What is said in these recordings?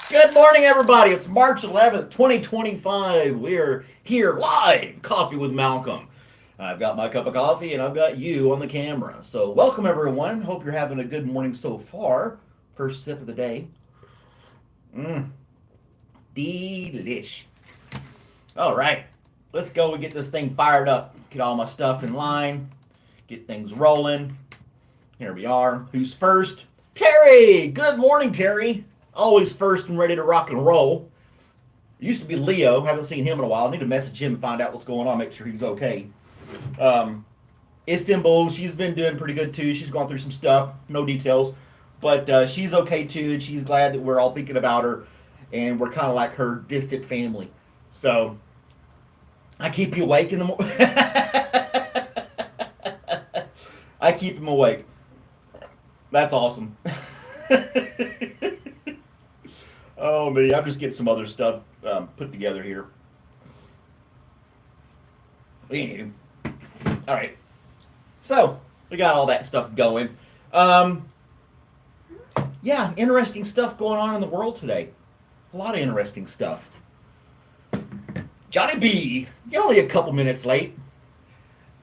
Good morning, everybody. It's March 11th, 2025. We're here live, Coffee with Malcolm. I've got my cup of coffee and I've got you on the camera. So, welcome, everyone. Hope you're having a good morning so far. First sip of the day. Mmm, delish. All right, let's go and get this thing fired up. Get all my stuff in line, get things rolling. Here we are. Who's first? Terry! Good morning, Terry. Always first and ready to rock and roll. It used to be Leo. Haven't seen him in a while. I need to message him and find out what's going on, make sure he's okay. Um, Istanbul, she's been doing pretty good too. She's gone through some stuff, no details, but she's okay too, and she's glad that we're all thinking about her, and we're kind of like her distant family. So I keep you awake in the morning. I keep him awake. That's awesome. Oh me, I'm just getting some other stuff put together here. Anywho, all right. So we got all that stuff going. Um, yeah, interesting stuff going on in the world today. A lot of interesting stuff. Johnny B, you're only a couple minutes late.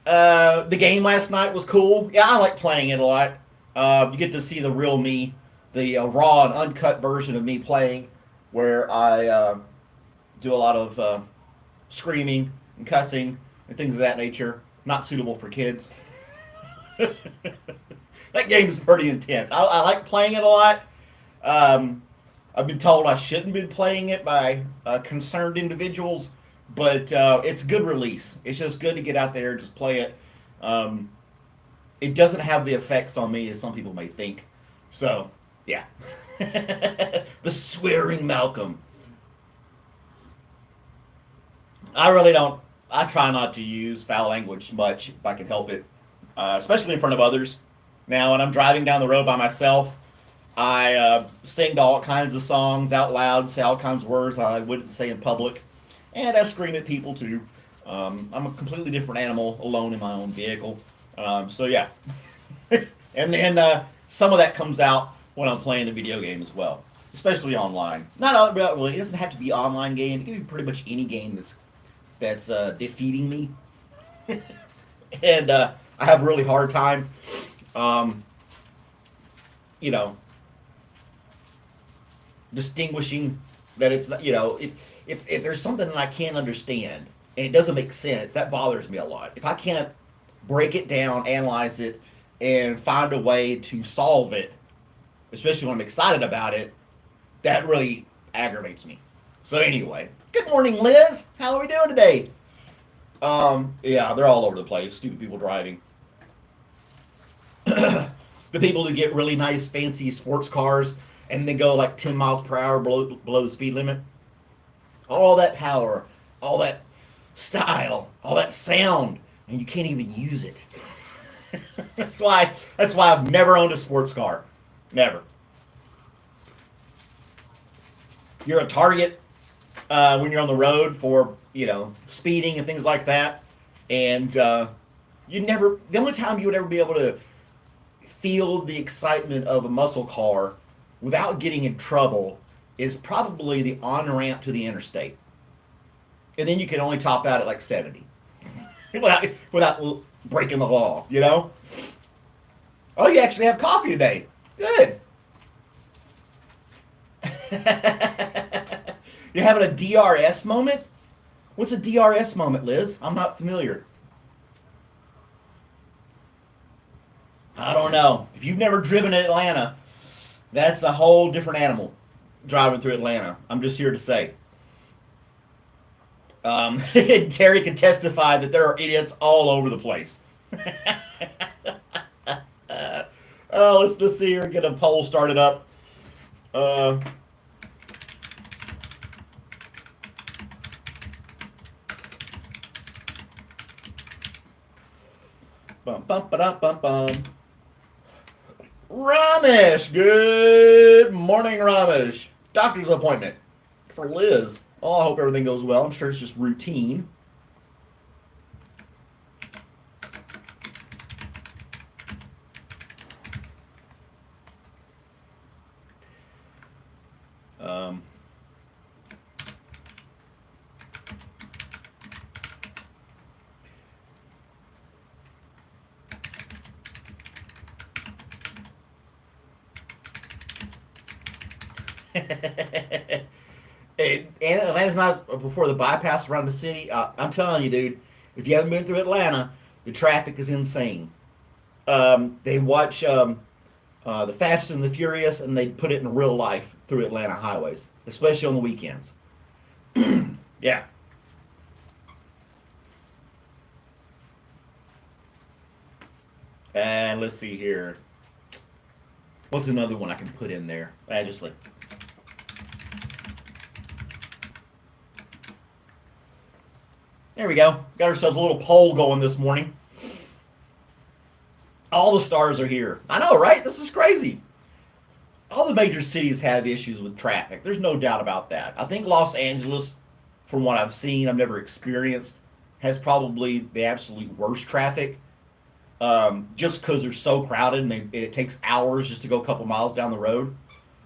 The game last night was cool. Yeah, I like playing it a lot. You get to see the real me, the raw and uncut version of me playing, where I do a lot of screaming and cussing and things of that nature. Not suitable for kids. That game's pretty intense. I like playing it a lot. I've been told I shouldn't be playing it by concerned individuals, but it's a good release. It's just good to get out there and just play it. It doesn't have the effects on me as some people may think. So, yeah. The swearing Malcolm. I really don't. I try not to use foul language much if I can help it, especially in front of others. Now, when I'm driving down the road by myself, I sing all kinds of songs out loud, say all kinds of words I wouldn't say in public, and I scream at people too. I'm a completely different animal alone in my own vehicle. So, yeah. And then some of that comes out when I'm playing the video game as well, especially online. Not really. It doesn't have to be online game. It can be pretty much any game that's defeating me, and I have a really hard time, um, you know, distinguishing that it's not. If there's something that I can't understand and it doesn't make sense, that bothers me a lot. If I can't break it down, analyze it, and find a way to solve it, especially when I'm excited about it, that really aggravates me. So anyway, good morning, Liz. How are we doing today? Yeah, they're all over the place. Stupid people driving. The people who get really nice, fancy sports cars and then go like 10 miles per hour below the speed limit. All that power, all that style, all that sound, and you can't even use it. That's why I've never owned a sports car. Never. You're a target when you're on the road for speeding and things like that, and you never. The only time you would ever be able to feel the excitement of a muscle car without getting in trouble is probably the on ramp to the interstate, and then you can only top out at like 70 without breaking the law. Oh, you actually have coffee today. Good. You're having a DRS moment? What's a DRS moment, Liz? I'm not familiar. I don't know. If you've never driven in Atlanta, that's a whole different animal driving through Atlanta. I'm just here to say. Terry can testify that there are idiots all over the place. Let's see here. Get a poll started up. Bum, bum, ba-dum, bum, bum. Ramesh, good morning, Ramesh. Doctor's appointment for Liz. Oh, I hope everything goes well. I'm sure it's just routine. And Atlanta's not before the bypass around the city. I'm telling you, dude, if you haven't been through Atlanta, the traffic is insane. They watch The Fast and the Furious, and they put it in real life through Atlanta highways, especially on the weekends. Yeah. And let's see here. What's another one I can put in there? I just like. There we go. Got ourselves a little poll going this morning. All the stars are here. I know, right? This is crazy. All the major cities have issues with traffic. There's no doubt about that. I think Los Angeles, from what I've seen, I've never experienced, has probably the absolute worst traffic. Just because they're so crowded and it takes hours just to go a couple miles down the road.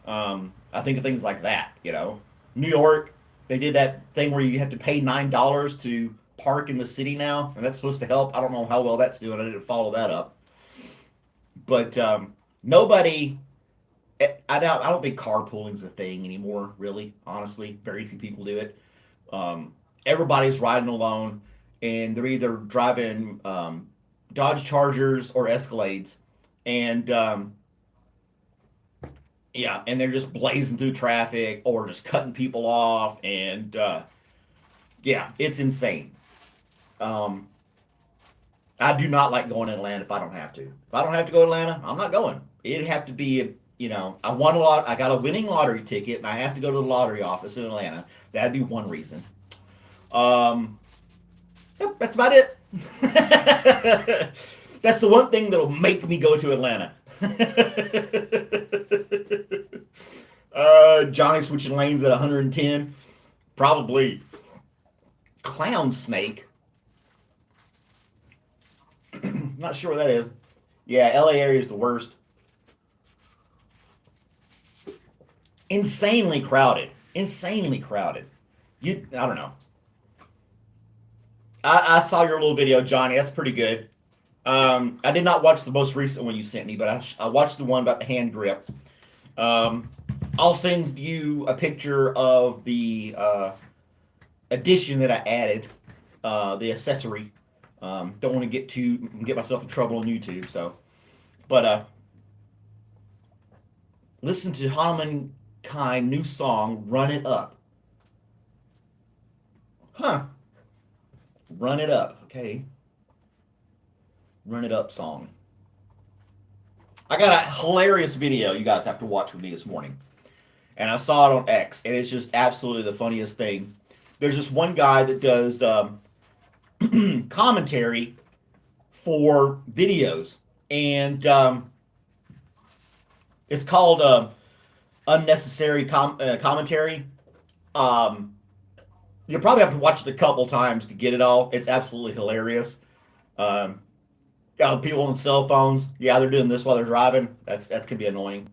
I think of things like that, you know. New York, they did that thing where you have to pay $9 to park in the city now, and that's supposed to help. I don't know how well that's doing. I didn't follow that up. But nobody, I don't think carpooling's a thing anymore, really, honestly. Very few people do it. Everybody's riding alone, and they're either driving Dodge Chargers or Escalades, and yeah, and they're just blazing through traffic or just cutting people off, and yeah, it's insane. Um, I do not like going to Atlanta if I don't have to. If I don't have to go to Atlanta, I'm not going. It'd have to be, you know, I won a lot. I got a winning lottery ticket, and I have to go to the lottery office in Atlanta. That'd be one reason. Um, Yep, that's about it. That's the one thing that'll make me go to Atlanta. Johnny switching lanes at 110. Probably clown snake. Not sure what that is. Yeah, LA area is the worst. Insanely crowded. Insanely crowded. I don't know. I saw your little video, Johnny. That's pretty good. I did not watch the most recent one you sent me, but I watched the one about the hand grip. I'll send you a picture of the addition that I added, the accessory. Don't want to get myself in trouble on YouTube. So, but listen to Hanuman Kind new song, "Run It Up." Huh. Run It Up. Okay. Run It Up song. I got a hilarious video you guys have to watch with me this morning. And I saw it on X, and it's just absolutely the funniest thing. There's this one guy that does commentary for videos, and it's called unnecessary commentary. You'll probably have to watch it a couple times to get it all. It's absolutely hilarious. Yeah, people on cell phones, yeah, they're doing this while they're driving. That's gonna be annoying.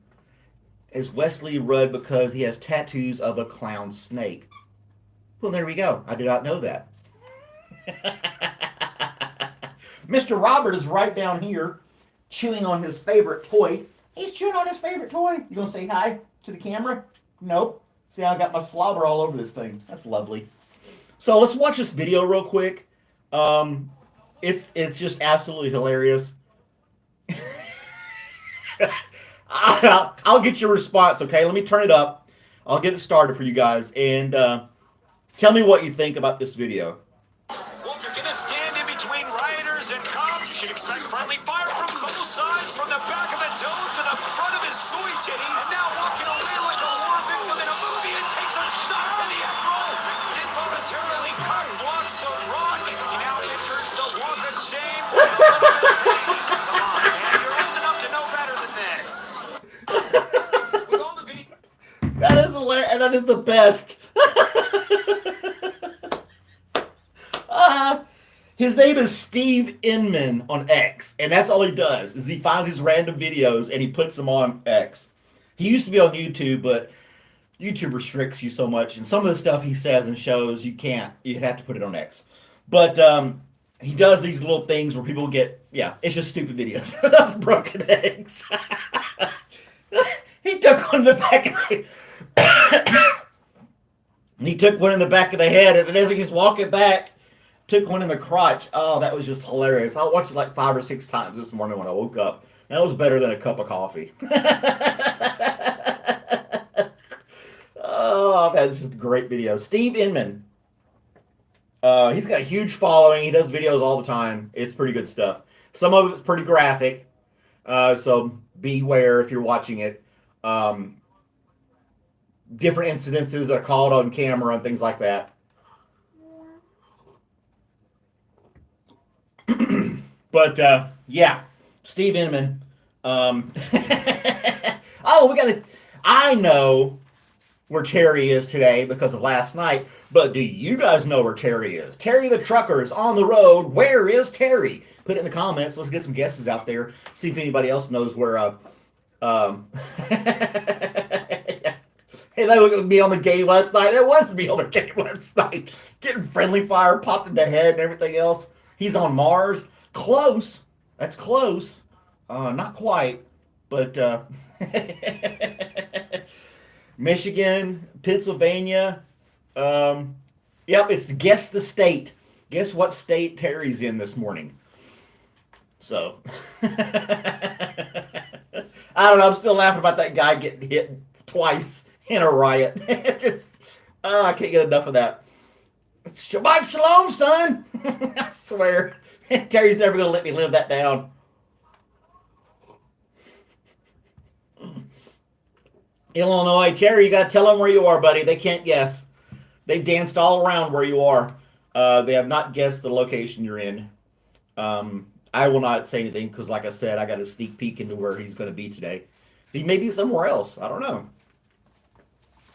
Is Wesley Rudd because he has tattoos of a clown snake? Well, there we go. I did not know that. Mr. Robert is right down here, chewing on his favorite toy. He's chewing on his favorite toy. You gonna say hi to the camera? Nope. See, I got my slobber all over this thing. That's lovely. So let's watch this video real quick. It's just absolutely hilarious. I'll get your response, okay? Let me turn it up. I'll get it started for you guys, and tell me what you think about this video. Well, if you're gonna stand in between rioters and cops, you should expect friendly fire from both sides, from the back of the dome to the front of his soy titties. And now walking away like a war victim in a movie and takes a shot to the egg roll. Involuntarily cut blocks to rock. He now enters the walk of shame with a little bit of pain. Come on, man, you're old enough to know better than this. With all the video. That is hilarious, and that is the best. His name is Steve Inman on X, and that's all he does, is he finds these random videos and he puts them on X. He used to be on YouTube, but YouTube restricts you so much, and some of the stuff he says and shows, you have to put it on X. But he does these little things where people it's just stupid videos. That's broken eggs. He took on the back of And he took one in the back of the head, and then as he was walking back, took one in the crotch. Oh, that was just hilarious. I watched it like 5 or 6 times this morning when I woke up. That was better than a cup of coffee. Oh, that's just a great video. Steve Inman. He's got a huge following. He does videos all the time. It's pretty good stuff. Some of it's pretty graphic. So beware if you're watching it. Different incidences are caught on camera and things like that. But yeah, Steve Inman. Oh, we got to. I know where Terry is today because of last night. But do you guys know where Terry is? Terry the trucker is on the road. Where is Terry? Put it in the comments. Let's get some guesses out there. See if anybody else knows where. Hey, that was me on the game last night. That was me on the game last night. Getting friendly fire popped in the head and everything else. He's on Mars. Close. That's close. Not quite, but Michigan, Pennsylvania. Yep, it's guess the state. Guess what state Terry's in this morning. So, I don't know. I'm still laughing about that guy getting hit twice in a riot. I can't get enough of that. Shabbat shalom, son. I swear. Terry's never going to let me live that down. Illinois. Terry, you got to tell them where you are, buddy. They can't guess. They've danced all around where you are. They have not guessed the location you're in. I will not say anything because, like I said, I got a sneak peek into where he's going to be today. He may be somewhere else. I don't know.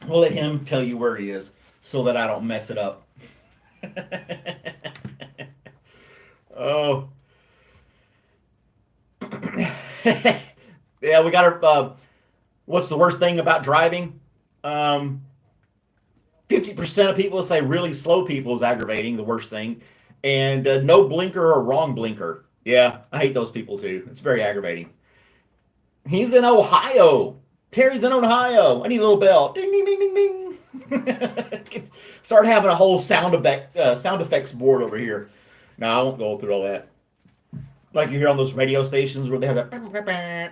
We'll let him tell you where he is so that I don't mess it up. Oh. Yeah, we got our... what's the worst thing about driving? 50% of people say really slow people is aggravating, the worst thing. And no blinker or wrong blinker. Yeah, I hate those people too. It's very aggravating. He's in Ohio. Terry's in Ohio. I need a little bell. Ding, ding, ding, ding, ding. Start having a whole sound effects board over here. No, I won't go through all that. Like you hear on those radio stations where they have that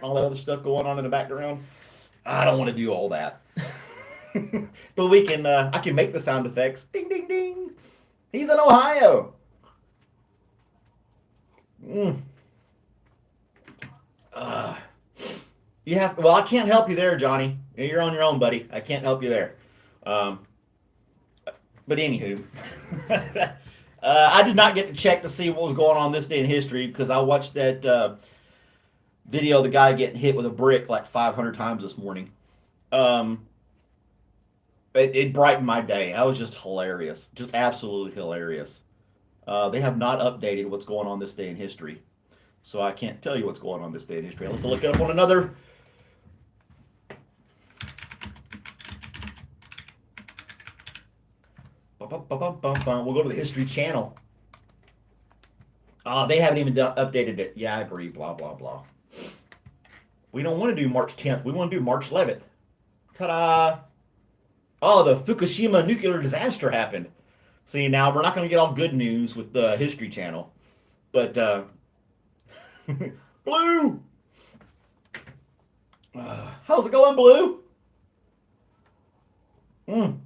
all that other stuff going on in the background. I don't want to do all that. But we can. I can make the sound effects. Ding, ding, ding. He's in Ohio. You have. Well, I can't help you there, Johnny. You're on your own, buddy. I can't help you there. But anywho, I did not get to check to see what was going on this day in history because I watched that video of the guy getting hit with a brick like 500 times this morning. It brightened my day. I was just hilarious. Just absolutely hilarious. They have not updated what's going on this day in history. So I can't tell you what's going on this day in history. Let's look it up on another. We'll go to the History Channel. They haven't even updated it. Yeah, I agree. Blah, blah, blah. We don't want to do March 10th. We want to do March 11th. Ta-da! Oh, the Fukushima nuclear disaster happened. See, now we're not going to get all good news with the History Channel. But, Blue! How's it going, Blue? I'm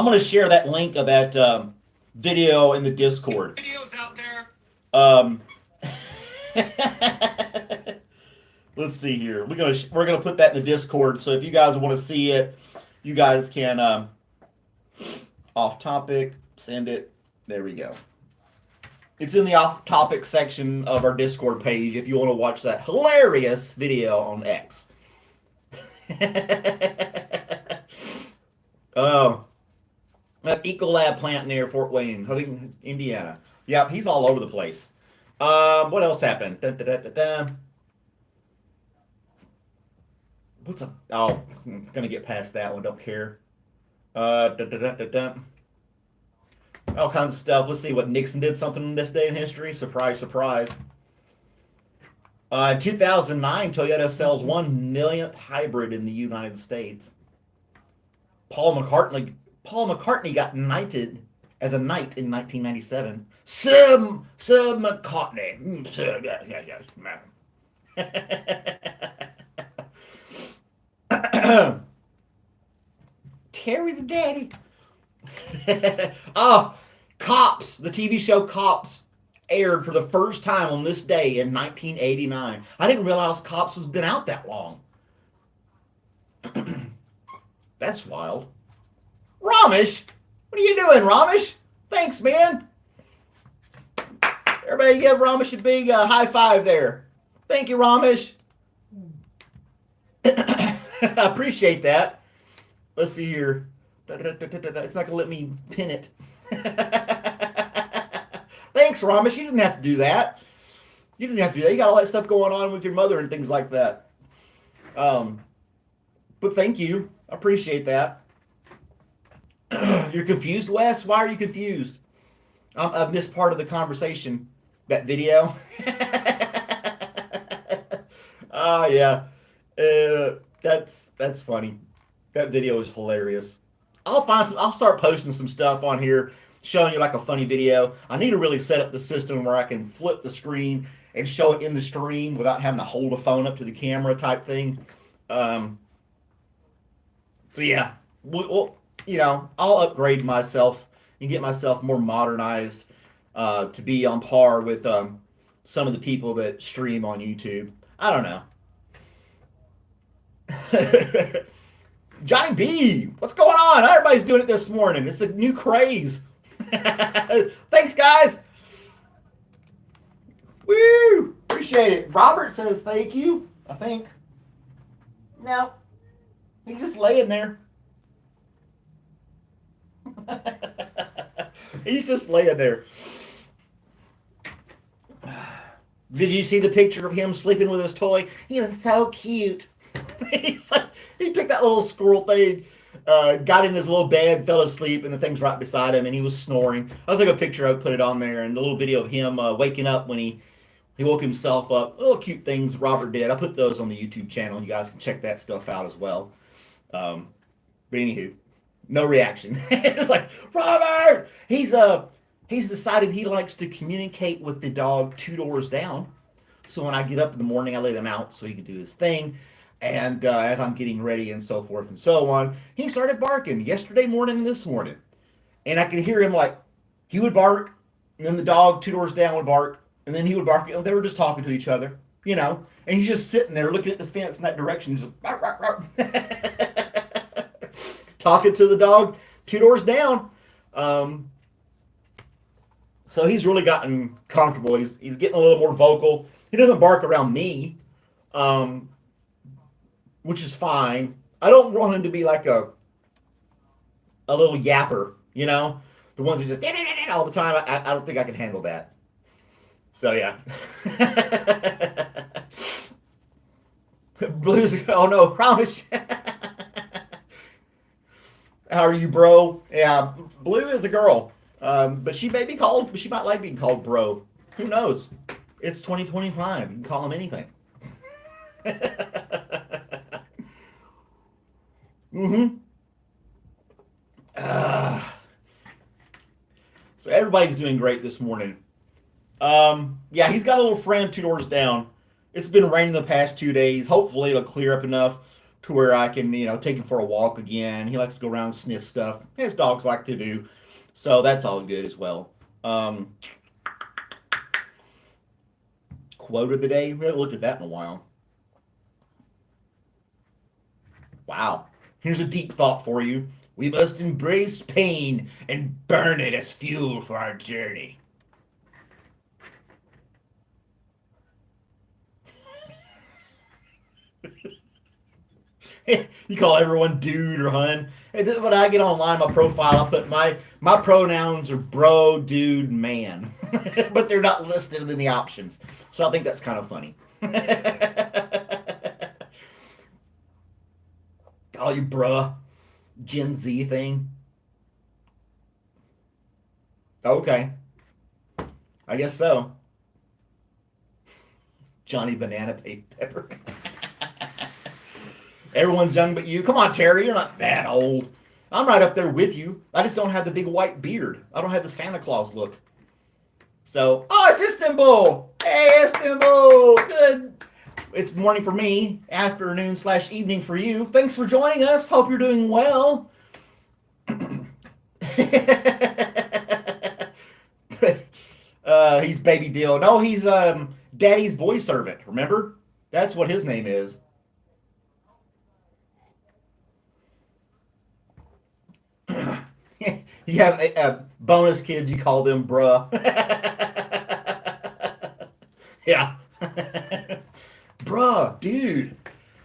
going to share that link of that video in the Discord. Videos out there. Let's see here. We're gonna put that in the Discord. So if you guys want to see it, you guys can off topic send it. There we go. It's in the off topic section of our Discord page if you want to watch that hilarious video on X. Oh. That Ecolab plant near Fort Wayne, Indiana. Yep, he's all over the place. What else happened? What's up? Oh, I'm gonna get past that one. Don't care. All kinds of stuff. Let's see what Nixon did something in this day in history. Surprise, surprise. In 2009, Toyota sells 1 millionth hybrid in the United States. Paul McCartney got knighted as a knight in 1997. Sir McCartney. Sir, yes, ma'am. Terry's daddy. Oh, Cops. The TV show Cops aired for the first time on this day in 1989. I didn't realize Cops has been out that long. That's wild. Ramesh, what are you doing, Ramesh? Thanks, man. Everybody give Ramesh a big high five there. Thank you, Ramesh. I appreciate that. Let's see here. It's not going to let me pin it. Thanks, Ramesh. You didn't have to do that. You didn't have to do that. You got all that stuff going on with your mother and things like that. But thank you. I appreciate that. You're confused, Wes? Why are you confused? I missed part of the conversation. That video. Oh, yeah. That's funny. That video is hilarious. I'll start posting some stuff on here showing you like a funny video. I need to really set up the system where I can flip the screen and show it in the stream without having to hold a phone up to the camera type thing. So yeah, we'll, I'll upgrade myself and get myself more modernized to be on par with some of the people that stream on YouTube. I don't know. Johnny B, what's going on? Everybody's doing it this morning. It's a new craze. Thanks, guys. Woo! Appreciate it. Robert says thank you, I think. No. He's just laying there. He's just laying there. Did you see the picture of him sleeping with his toy? He was so cute. He's like, he took that little squirrel thing, got in his little bed, fell asleep, and the thing's right beside him, and he was snoring. I took a picture, I put it on there, and a little video of him waking up when he woke himself up. Little cute things Robert did. I put those on the YouTube channel. You guys can check that stuff out as well. But anywho, no reaction. It's like, Robert! He's decided he likes to communicate with the dog 2 doors down. So when I get up in the morning, I let him out so he can do his thing. And as I'm getting ready and so forth and so on, he started barking yesterday morning and this morning. And I could hear him he would bark, and then the dog 2 doors down would bark, and then he would bark. They were just talking to each other, and he's just sitting there looking at the fence in that direction, just bark, bark, bark. Talking to the dog 2 doors down. So he's really gotten comfortable. He's getting a little more vocal. He doesn't bark around me. Which is fine. I don't want him to be like a little yapper, the ones that just all the time. I don't think I can handle that. So yeah. Blues. Oh no, promise. How are you, bro? Yeah, Blue is a girl, but she might like being called bro. Who knows? It's 2025. You can call him anything. Mm-hmm. So everybody's doing great this morning. Yeah, he's got a little friend 2 doors down. It's been raining the past 2 days. Hopefully it'll clear up enough to where I can, take him for a walk again. He likes to go around and sniff stuff. His dogs like to do. So that's all good as well. Quote of the day. We haven't looked at that in a while. Wow. Here's a deep thought for you. We must embrace pain and burn it as fuel for our journey. You call everyone dude or hun. Hey, this is what I get online, my profile. I put my pronouns are bro, dude, man. But they're not listed in the options. So I think that's kind of funny. Call you bruh. Gen Z thing. Okay. I guess so. Johnny Banana Pepper. Everyone's young but you. Come on, Terry. You're not that old. I'm right up there with you. I just don't have the big white beard. I don't have the Santa Claus look. So, oh, it's Istanbul. Hey, Istanbul. Good. It's morning for me, afternoon/evening for you. Thanks for joining us. Hope you're doing well. He's Baby Dill. No, he's Daddy's boy servant. Remember? That's what his name is. You have bonus kids. You call them bruh. Yeah. Bruh, dude.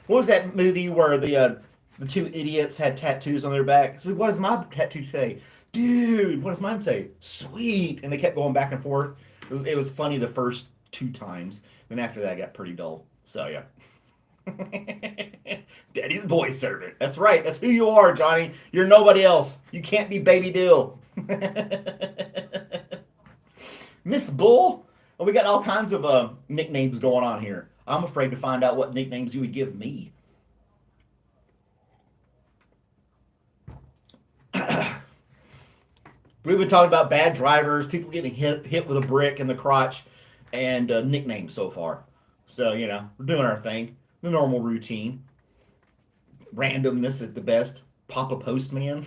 What was that movie where the two idiots had tattoos on their back? So what does my tattoo say? Dude, what does mine say? Sweet. And they kept going back and forth. It was funny the first 2 times. Then after that, it got pretty dull. So, yeah. Daddy's boy servant. That's right. That's who you are, Johnny. You're nobody else. You can't be Baby Dill. Miss Bull. Well, we got all kinds of nicknames going on here. I'm afraid to find out what nicknames you would give me. We've been talking about bad drivers, people getting hit with a brick in the crotch, and nicknames so far. So, you know, we're doing our thing. The normal routine. Randomness at the best. Papa Postman.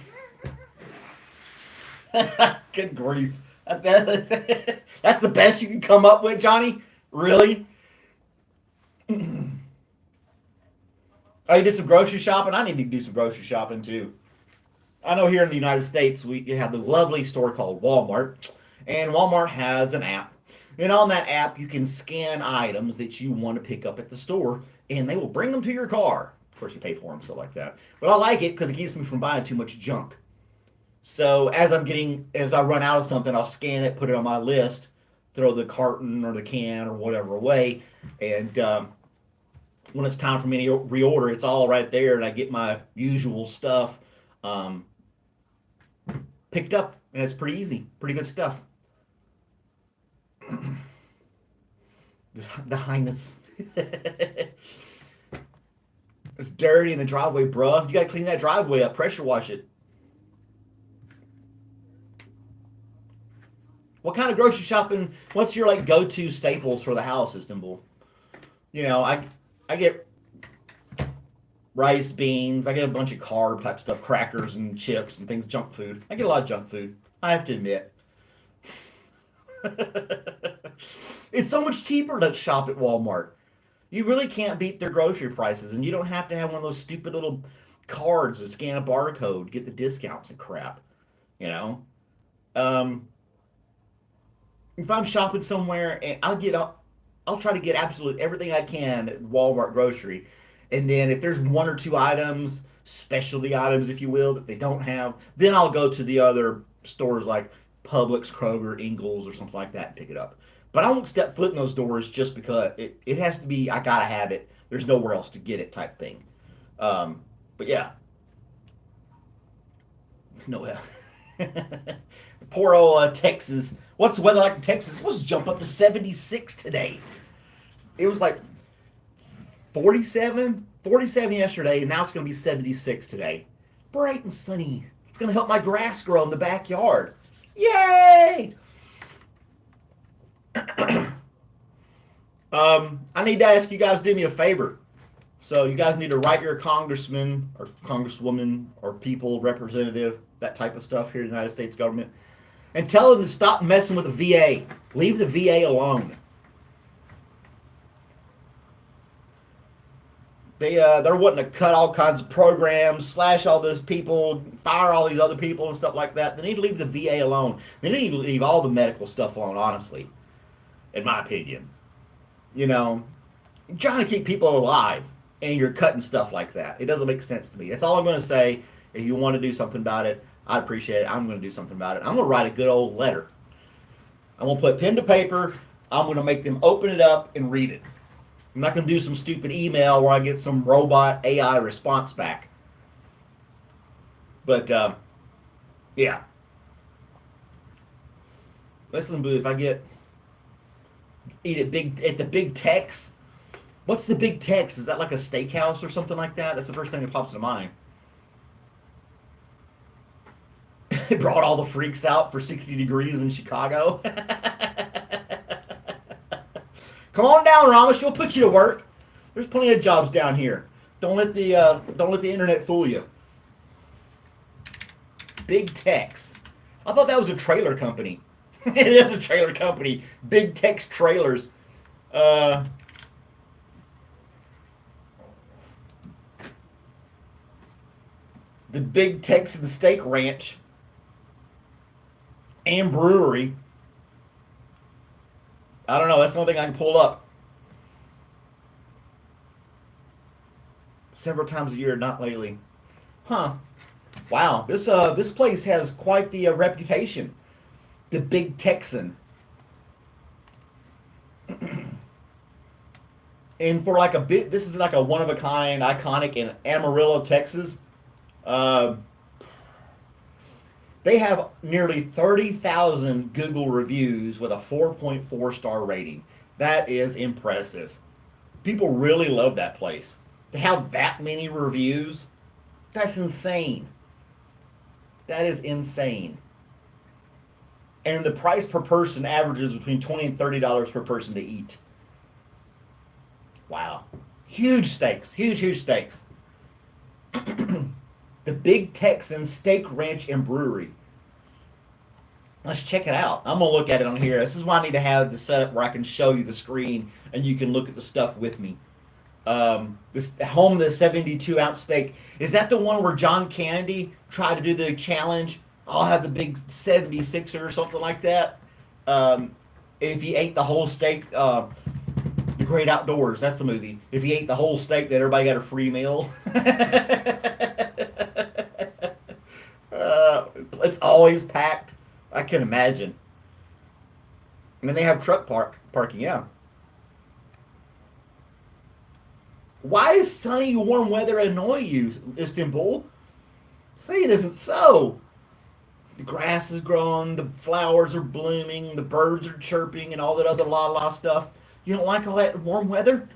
Good grief. That's the best you can come up with, Johnny? Really? Oh, you did some grocery shopping? I need to do some grocery shopping, too. I know here in the United States, we have the lovely store called Walmart, and Walmart has an app. And on that app, you can scan items that you want to pick up at the store, and they will bring them to your car. Of course, you pay for them, stuff like that. But I like it because it keeps me from buying too much junk. So as I run out of something, I'll scan it, put it on my list, throw the carton or the can or whatever away, and when it's time for me to reorder, it's all right there, and I get my usual stuff picked up, and it's pretty easy, pretty good stuff. The highness. It's dirty in the driveway, bruh. You gotta clean that driveway up, pressure wash it. What kind of grocery shopping? What's your like go-to staples for the house, Istanbul? You know, I get rice, beans. I get a bunch of carb type stuff, crackers and chips and things, junk food. I get a lot of junk food. I have to admit. It's so much cheaper to shop at Walmart. You really can't beat their grocery prices, and you don't have to have one of those stupid little cards that scan a barcode, get the discounts and crap. You know, if I'm shopping somewhere, and I'll try to get absolutely everything I can at Walmart grocery, and then if there's 1 or 2 items, specialty items, if you will, that they don't have, then I'll go to the other stores like Publix, Kroger, Ingles, or something like that and pick it up. But I won't step foot in those doors just because it has to be, I gotta have it. There's nowhere else to get it type thing. But yeah. No, poor old Texas. What's the weather like in Texas? It's supposed to jump up to 76 today. It was like 47 yesterday, and now it's going to be 76 today. Bright and sunny. It's going to help my grass grow in the backyard. Yay! I need to ask you guys to do me a favor. So you guys need to write your congressman or congresswoman or people, representative, that type of stuff here in the United States government, and tell them to stop messing with the VA. Leave the VA alone. They're wanting to cut all kinds of programs, slash all those people, fire all these other people and stuff like that. They need to leave the VA alone. They need to leave all the medical stuff alone, honestly, in my opinion. You know, you're trying to keep people alive, and you're cutting stuff like that. It doesn't make sense to me. That's all I'm going to say. If you want to do something about it, I appreciate it. I'm going to do something about it. I'm going to write a good old letter. I'm going to put pen to paper. I'm going to make them open it up and read it. I'm not going to do some stupid email where I get some robot AI response back. But, yeah. Listen, boo, if I eat at the Big Tex. What's the Big Tex? Is that like a steakhouse or something like that? That's the first thing that pops to mind. They brought all the freaks out for 60 degrees in Chicago. Come on down, Ramos. We'll put you to work. There's plenty of jobs down here. Don't let the internet fool you. Big Tex. I thought that was a trailer company. It is a trailer company. Big Tex Trailers. The Big Texan Steak Ranch and Brewery. I don't know. That's the only thing I can pull up. Several times a year, not lately. Huh. Wow. This place has quite the reputation. The Big Texan. And for like a bit, this is like a one-of-a-kind, iconic in Amarillo, Texas. They have nearly 30,000 Google reviews with a 4.4 star rating. That is impressive. People really love that place. To have that many reviews, that's insane. That is insane. And the price per person averages between $20 and $30 per person to eat. Wow. Huge steaks. Huge steaks. The Big Texan Steak Ranch and Brewery. Let's check it out. I'm going to look at it on here. This is why I need to have the setup where I can show you the screen and you can look at the stuff with me. This home of the 72-ounce steak. Is that the one where John Candy tried to do the challenge? I'll have the big 76er or something like that. If he ate the whole steak, The Great Outdoors, that's the movie. If he ate the whole steak, then everybody got a free meal. It's always packed. I can imagine. And then they have truck parking, yeah. Why is sunny, warm weather annoy you, Istanbul? Say it isn't so. The grass is growing, the flowers are blooming, the birds are chirping, and all that other la stuff. You don't like all that warm weather?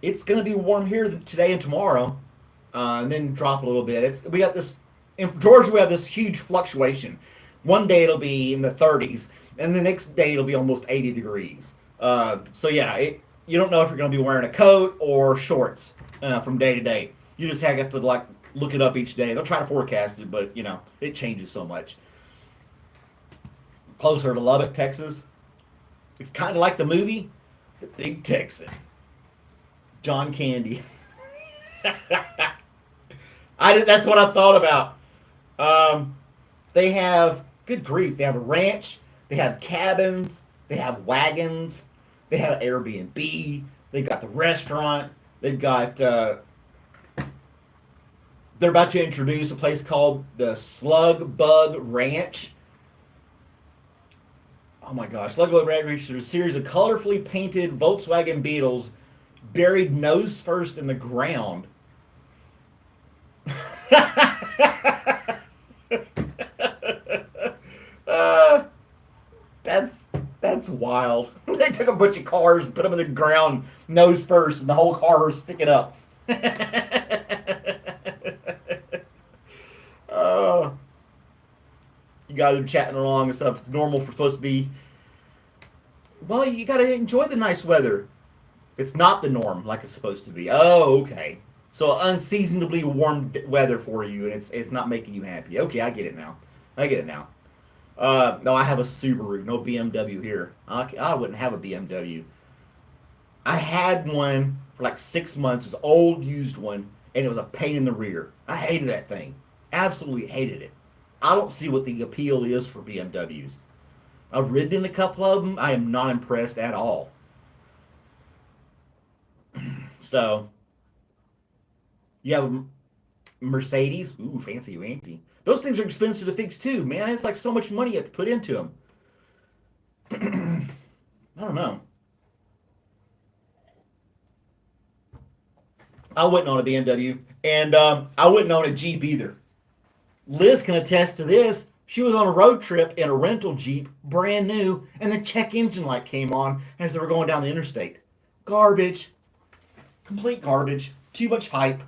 It's going to be warm here today and tomorrow, and then drop a little bit. We got this in Georgia. We have this huge fluctuation. One day it'll be in the 30s, and the next day it'll be almost 80 degrees. So yeah, you don't know if you're going to be wearing a coat or shorts from day to day. You just have to like look it up each day. They'll try to forecast it, but it changes so much. Closer to Lubbock, Texas. It's kind of like the movie, The Big Texan. John Candy. That's what I thought about. They have, good grief, they have a ranch, they have cabins, they have wagons, they have Airbnb, they've got the restaurant, they've got, they're about to introduce a place called the Slug Bug Ranch. Oh my gosh, Slug Bug Ranch is a series of colorfully painted Volkswagen Beetles buried nose first in the ground. That's wild. They took a bunch of cars, put them in the ground, nose first, and the whole car was sticking up. You guys are chatting along and stuff. It's normal for supposed to be. Well, you got to enjoy the nice weather. It's not the norm like it's supposed to be. Oh, okay. So unseasonably warm weather for you, and it's not making you happy. Okay, I get it now. No, I have a Subaru, no BMW here. I wouldn't have a BMW. I had one for like 6 months. It was an old, used one, and it was a pain in the rear. I hated that thing. Absolutely hated it. I don't see what the appeal is for BMWs. I've ridden in a couple of them. I am not impressed at all. So, you have a Mercedes. Ooh, fancy. Those things are expensive to fix too, man. It's like so much money you have to put into them. I don't know. I wouldn't own a BMW, and I wouldn't own a Jeep either. Liz can attest to this. She was on a road trip in a rental Jeep, brand new, and the check engine light came on as they were going down the interstate. Garbage. Complete garbage. Too much hype.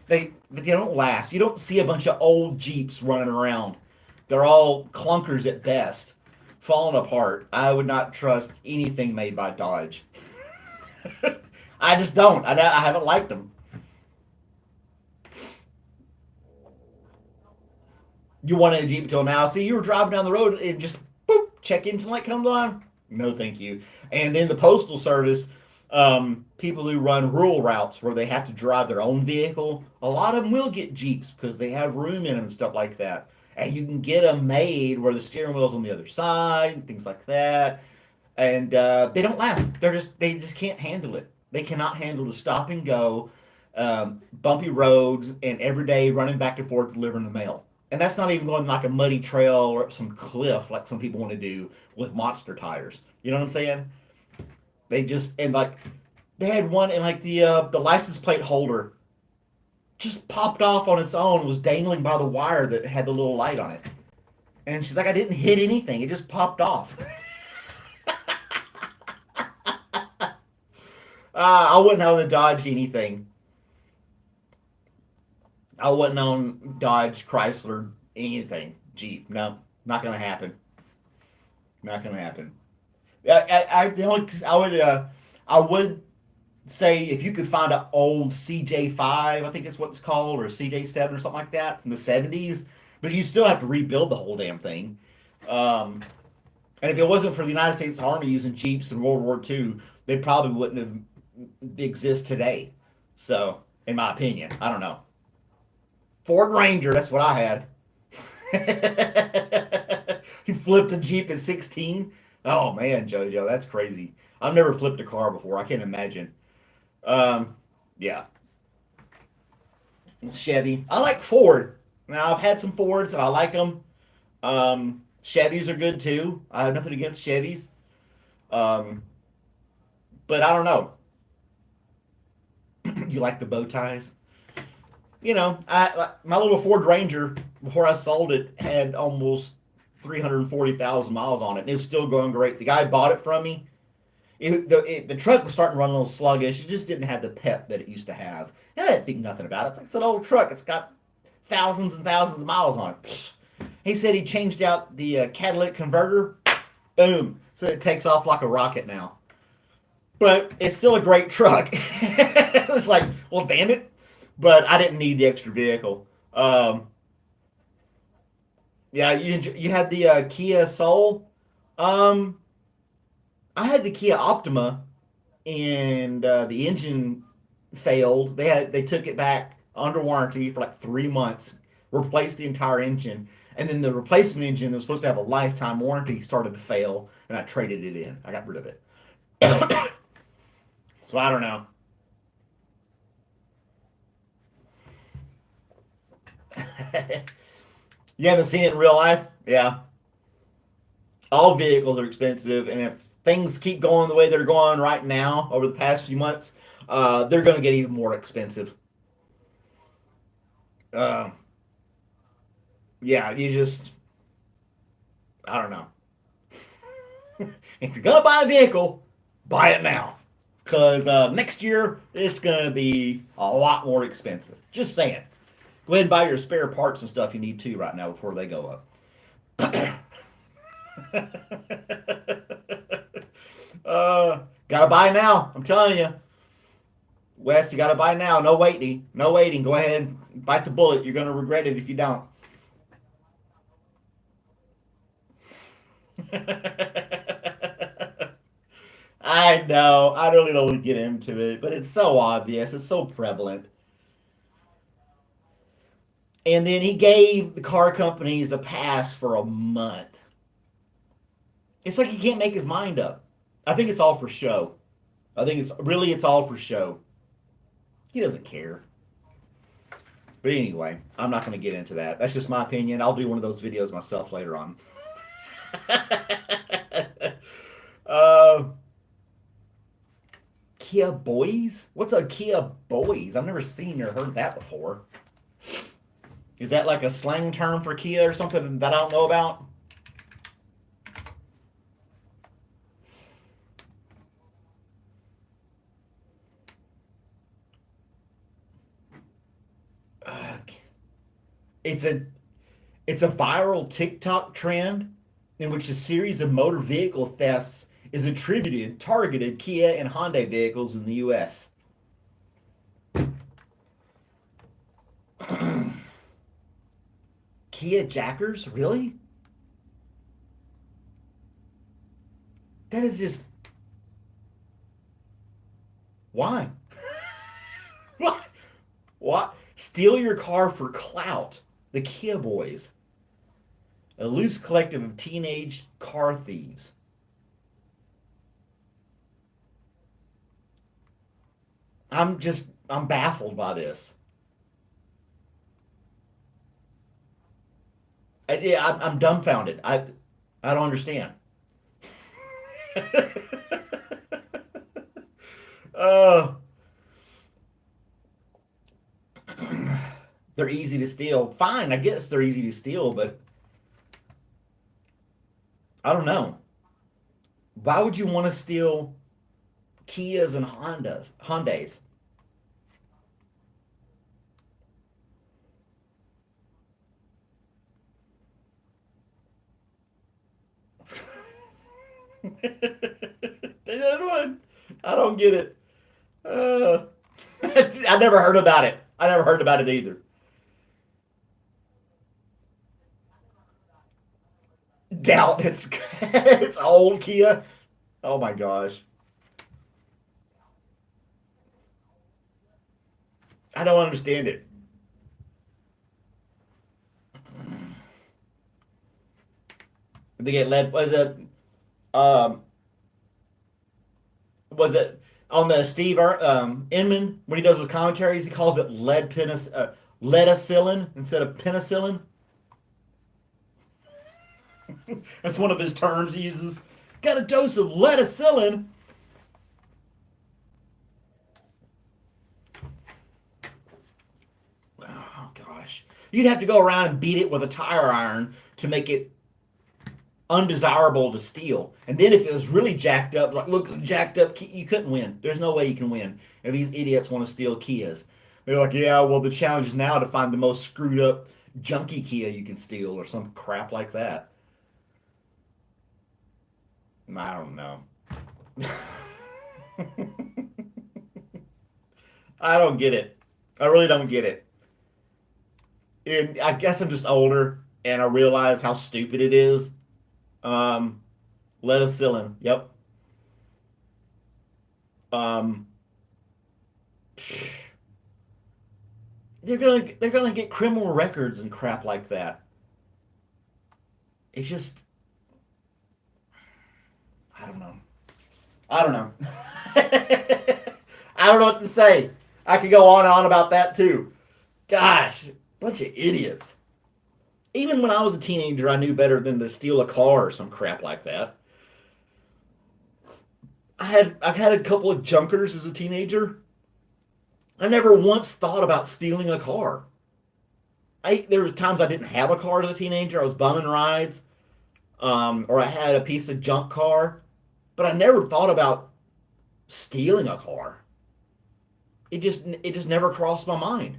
They don't last. You don't see a bunch of old Jeeps running around They're all clunkers at best, falling apart. I would not trust anything made by Dodge. I just don't. I haven't liked them. You wanted a Jeep until now. See, you were driving down the road and just boop, check engine light comes on. No, thank you. And in the postal service, people who run rural routes where they have to drive their own vehicle, a lot of them will get Jeeps because they have room in them and stuff like that. And you can get them made where the steering wheel's on the other side, things like that. And they don't last. They just can't handle it. They cannot handle the stop and go, bumpy roads, and every day running back and forth delivering the mail. And that's not even going like a muddy trail or up some cliff like some people want to do with monster tires. You know what I'm saying? They just and like they had one and like the license plate holder just popped off on its own, was dangling by the wire that had the little light on it. And she's like, I didn't hit anything; it just popped off. I wouldn't own a Dodge anything. I wouldn't own Dodge, Chrysler, anything. Jeep. No, not gonna happen. Not gonna happen. I would say if you could find an old CJ5, I think that's what it's called, or a CJ7 or something like that from the 70s, but you still have to rebuild the whole damn thing. And if it wasn't for the United States Army using Jeeps in World War II, they probably wouldn't have exist today. So, in my opinion, I don't know. Ford Ranger, that's what I had. You flipped a Jeep at 16? Oh man, JoJo, that's crazy. I've never flipped a car before. I can't imagine. Yeah. Chevy. I like Ford. Now I've had some Fords and I like them. Chevys are good too. I have nothing against Chevys. Um, but I don't know. You like the bow ties? My little Ford Ranger before I sold it had almost 340,000 miles on it, and it was still going great. The guy bought it from me. The truck was starting to run a little sluggish. It just didn't have the pep that it used to have. And I didn't think nothing about it. It's like it's an old truck. It's got thousands and thousands of miles on it. He said he changed out the catalytic converter. Boom. So it takes off like a rocket now. But it's still a great truck. It was like, well, damn it. But I didn't need the extra vehicle. Yeah, you had the Kia Soul. Um, I had the Kia Optima, and the engine failed. They took it back under warranty for like 3 months, replaced the entire engine, and then the replacement engine that was supposed to have a lifetime warranty started to fail, and I traded it in. I got rid of it. So I don't know. You haven't seen it in real life? Yeah. All vehicles are expensive, and if things keep going the way they're going right now over the past few months, they're going to get even more expensive. Uh, yeah, I don't know. If you're going to buy a vehicle, buy it now. Because next year, it's going to be a lot more expensive. Just saying. Go ahead and buy your spare parts and stuff you need to right now before they go up. Gotta buy now. I'm telling you. Wes, you gotta buy now. No waiting. No waiting. Go ahead and bite the bullet. You're gonna regret it if you don't. I know. I really don't want to get into it, but it's so obvious. It's so prevalent. And then he gave the car companies a pass for a month. It's like he can't make his mind up. I think it's all for show. I think it's all for show. He doesn't care. But anyway, I'm not going to get into that. That's just my opinion. I'll do one of those videos myself later on. uh, Kia Boys? What's a Kia Boys? I've never seen or heard that before. Is that like a slang term for Kia or something that I don't know about? Uh, it's a It's a viral TikTok trend in which a series of motor vehicle thefts is attributed, targeted Kia and Hyundai vehicles in the U.S. Kia jackers? Really? That is just. Why? What? What? Steal your car for clout. The Kia Boys. A loose collective of teenage car thieves. I'm baffled by this. I'm dumbfounded. I don't understand. uh, they're easy to steal. Fine, I guess they're easy to steal, but I don't know. Why would you want to steal Kias and Hondas? I don't get it. Uh, I never heard about it. I never heard about it either. Doubt it's it's old Kia. Oh my gosh. I don't understand it. They get led. Um was it on the Steve Inman when he does his commentaries? He calls it leadacillin instead of penicillin. That's one of his terms he uses. Got a dose of leadacillin. Oh gosh, you'd have to go around and beat it with a tire iron to make it undesirable to steal. And then if it was really jacked up, like look, jacked up, you couldn't win. There's no way you can win if these idiots want to steal Kias. They're like, yeah, well, the challenge is now to find the most screwed up junky Kia you can steal or some crap like that. I don't know. I don't get it. I really don't get it. And I guess I'm just older and I realize how stupid it is. Um, Leticillin. Yep. Um, they're gonna get criminal records and crap like that. It's just I don't know. I don't know. I don't know what to say. I could go on and on about that too. Gosh, bunch of idiots. Even when I was a teenager, I knew better than to steal a car or some crap like that. I've had a couple of junkers as a teenager. I never once thought about stealing a car. There was times I didn't have a car as a teenager. I was bumming rides, or I had a piece of junk car, but I never thought about stealing a car. It just never crossed my mind.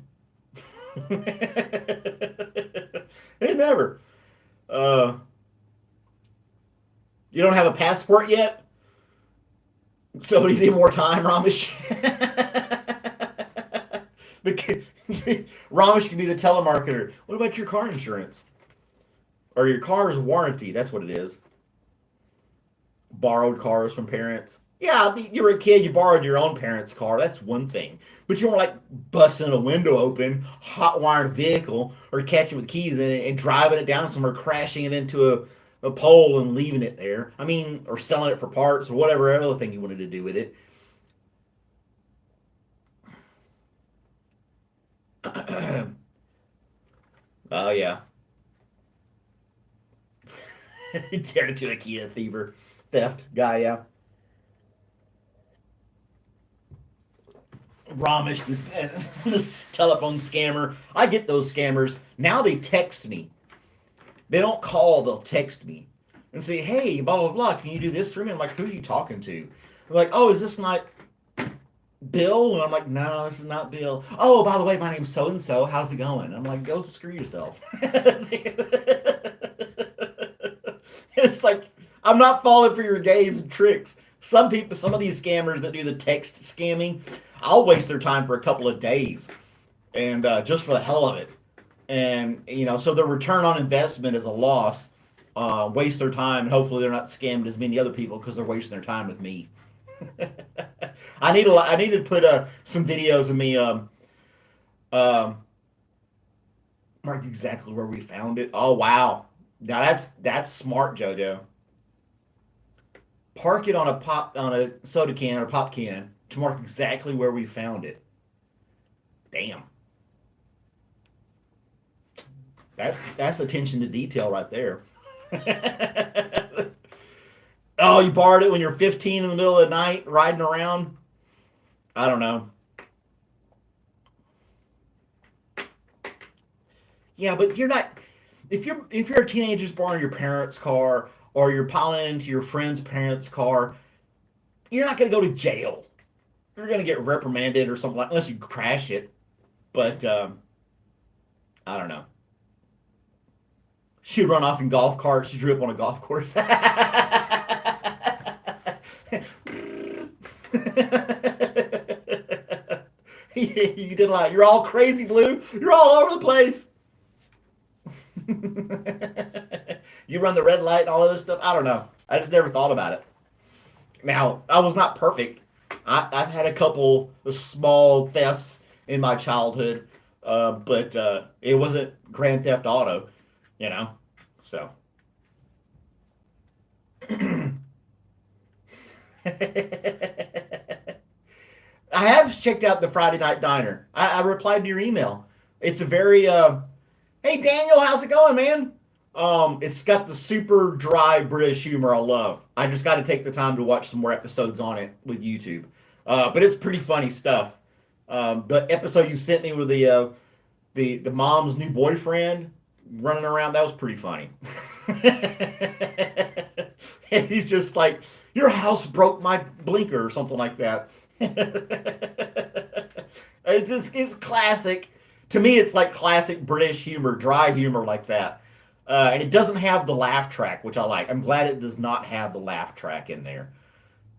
It never. Uh, you don't have a passport yet, so you need more time, Ramesh. Ramesh can be the telemarketer. What about your car insurance or your car's warranty? That's what it is. Borrowed cars from parents. Yeah, I mean, you were a kid, you borrowed your own parents' car. That's one thing. But you weren't like busting a window open, hot wiring a vehicle, or catching with keys in it and driving it down somewhere, crashing it into a pole and leaving it there. I mean, or selling it for parts or whatever other thing you wanted to do with it. Oh, yeah. Turn into a Kia theft guy, yeah. Ramesh, this telephone scammer. I get those scammers. Now they text me. They don't call, they'll text me and say, hey, blah, blah, blah, can you do this for me? I'm like, who are you talking to? They're like, oh, is this not Bill? And I'm like, no, this is not Bill. Oh, by the way, my name's so and so. How's it going? I'm like, go screw yourself. It's like I'm not falling for your games and tricks. Some people, some of these scammers that do the text scamming, I'll waste their time for a couple of days, and just for the hell of it. And so their return on investment is a loss. Waste their time, and hopefully they're not scammed as many other people because they're wasting their time with me. I need to put some videos of me um mark exactly where we found it. Oh wow, now that's smart, JoJo. Park it on a soda can or pop can to mark exactly where we found it. Damn, that's attention to detail right there. Oh, you borrowed it when you're 15 in the middle of the night riding around? I don't know. Yeah, but you're not. If you're a teenager just borrowing your parents' car or you're piling into your friend's parents' car, you're not going to go to jail. You're going to get reprimanded or something like, unless you crash it. But I don't know. She'd run off in golf carts. She drew up on a golf course. You did a lot. You're all crazy, Blue. You're all over the place. You run the red light and all other stuff. I don't know. I just never thought about it. Now, I was not perfect. I've had a couple of small thefts in my childhood, but it wasn't Grand Theft Auto, you know. So. I have checked out the Friday Night Diner. I replied to your email. It's a very hey Daniel, how's it going, man? It's got the super dry British humor I love. I just got to take the time to watch some more episodes on it with YouTube. But it's pretty funny stuff. The episode you sent me with the mom's new boyfriend running around, that was pretty funny. And he's just like, your house broke my blinker or something like that. It's classic. To me, it's like classic British humor, dry humor like that. And it doesn't have the laugh track, which I like. I'm glad it does not have the laugh track in there.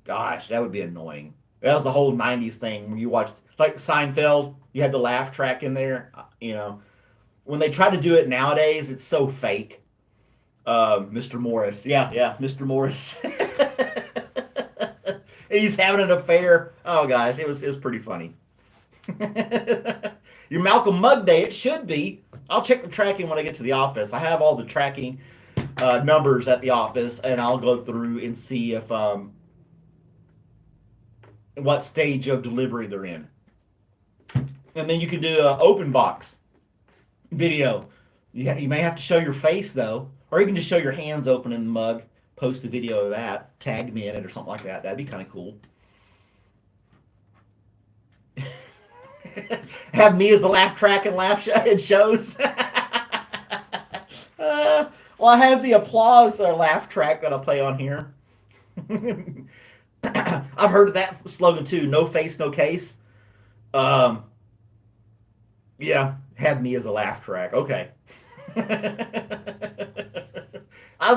Gosh, that would be annoying. That was the whole 90s thing when you watched, like Seinfeld, you had the laugh track in there. When they try to do it nowadays, it's so fake. Mr. Morris. Yeah, Mr. Morris. He's having an affair. Oh gosh, it was pretty funny. Your Malcolm Mug Day, it should be. I'll check the tracking when I get to the office. I have all the tracking numbers at the office, and I'll go through and see if what stage of delivery they're in. And then you can do an open box video. You may have to show your face though, or you can just show your hands opening the mug. Post a video of that, tag me in it or something like that. That'd be kind of cool. Have me as the laugh track and it shows. Well, I have the applause laugh track that I'll play on here. I've heard that slogan too. No face, no case. Yeah, have me as a laugh track. Okay. I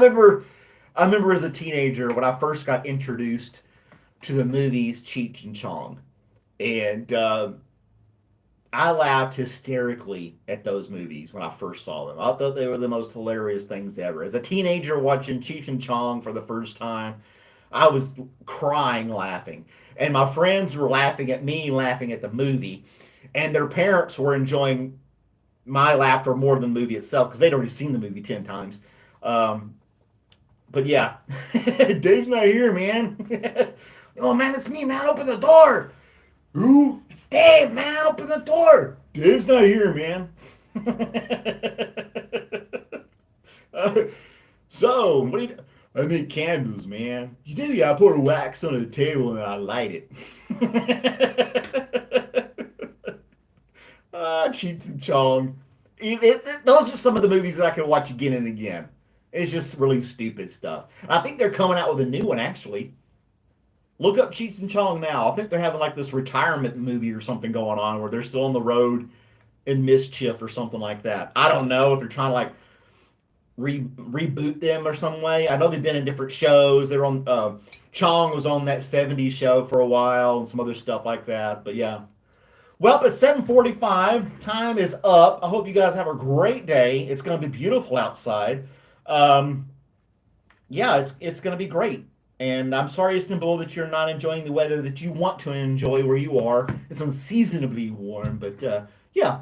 remember as a teenager when I first got introduced to the movies Cheech and Chong, and I laughed hysterically at those movies when I first saw them. I thought they were the most hilarious things ever. As a teenager watching Cheech and Chong for the first time, I was crying laughing, and my friends were laughing at me laughing at the movie, and their parents were enjoying my laughter more than the movie itself because they'd already seen the movie 10 times. But yeah, Dave's not here, man. Oh man, it's me, man. Open the door. Who? It's Dave, man. Open the door. Dave's not here, man. So, what do you? I make candles, man. You do? Yeah, I pour wax on the table and I light it. Cheech and Chong. Those are some of the movies that I can watch again and again. It's just really stupid stuff. I think they're coming out with a new one, actually. Look up Cheech and Chong now. I think they're having like this retirement movie or something going on where they're still on the road in mischief or something like that. I don't know if they're trying to like reboot them or some way. I know they've been in different shows. They're on Chong was on that '70s show for a while and some other stuff like that. But yeah. Well, it's 7:45. Time is up. I hope you guys have a great day. It's going to be beautiful outside. Um, yeah, it's going to be great. And I'm sorry, Istanbul, that you're not enjoying the weather that you want to enjoy where you are. It's unseasonably warm, but yeah,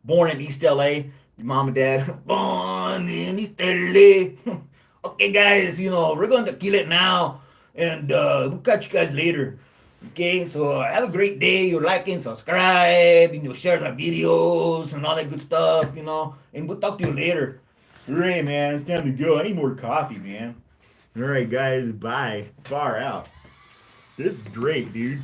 born in East LA. Your mom and dad, born in East LA. Okay, guys, we're going to kill it now, and we'll catch you guys later. Okay, so have a great day. You like and subscribe, and you'll share the videos and all that good stuff, and we'll talk to you later. All right, man, it's time to go. I need more coffee, man. All right, guys, bye. Far out. This is great, dude.